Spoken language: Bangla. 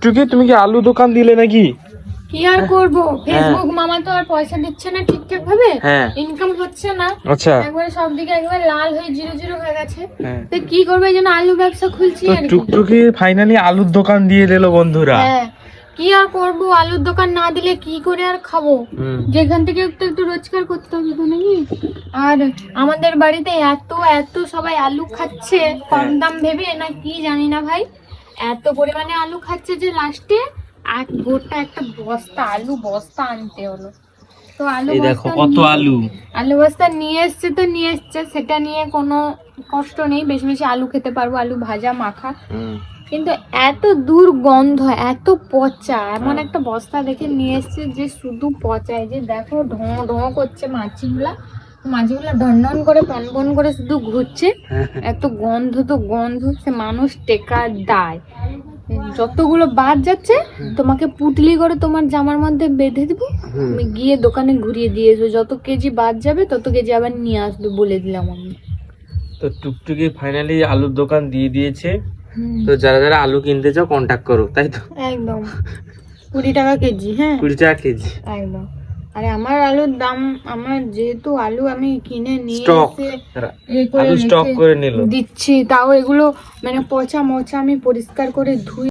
টুকটুকি তুমি কি আলু দোকান দিলে নাকি? কি আর করব, ফেসবুক মামা তো আর পয়সা দিচ্ছে না ঠিকঠাক ভাবে, ইনকাম হচ্ছে না। আচ্ছা, একবারে সব দিকে একবার লাল হয়ে জিরো জিরো হয়ে গেছে। তো কি করবে, এই জন্য আলু ব্যবসা খুলছি আর কি। টুকটুকি ফাইনালি আলুর দোকান দিয়ে দিল বন্ধুরা। হ্যাঁ, কি আর করব, আলুর দোকান না দিলে কি করে আর খাবো, যেখান থেকে একটু একটু রোজগার করতে হবে তো নাকি। আর আমাদের বাড়িতে এত এত সবাই আলু খাচ্ছে কম দাম ভেবে না কি জানি না ভাই, এত পরিমাণে আলু খাচ্ছে যে লাস্টে এক গোটা একটা বস্তা আলু বস্তা আনতে হলো। তো আলু দেখো বস্তা কত আলু, আলু বস্তা নিয়ে এসছে তো নিয়ে এসছে, সেটা নিয়ে কোনো কষ্ট নেই, বেশি বেশি আলু খেতে পারবো, আলু ভাজা মাখা। কিন্তু এত দুর্গন্ধ, এত পচা, এমন একটা বস্তা দেখে নিয়ে এসছে যে শুধু পচায়, যে দেখো ঢোঁ ঢোঁ করছে মাছিগুলা ঢন ঢন করে পন পন করে শুধু ঘুরছে। এত গন্ধ, তো গন্ধ, সে মানুষ টেকার দায়। যতগুলো বাদ যাচ্ছে তোমাকে পুটলি করে তোমার জামার মধ্যে বেঁধে দিব, তুমি গিয়ে দোকানে ঘুরিয়ে দিয়ে এসো, যত কেজি বাদ যাবে তত কেজি আবার নিয়ে আসবে, বলে দিলাম আমি। তো টুকটুকি ফাইনালি আলুর দোকান দিয়ে দিয়েছে। তো যারা যারা আলু কিনতে চাও কন্টাক্ট করো, তাই তো? একদম 20 টাকা কেজি। হ্যাঁ 20 টাকা কেজি একদম। আরে আমার আলুর দাম, আমার যেহেতু আলু আমি কিনে নিয়ে এসে আলু স্টক করে নিল দিচ্ছি, তাও এগুলো মানে পচা মোচা আমি পরিষ্কার করে ধুই।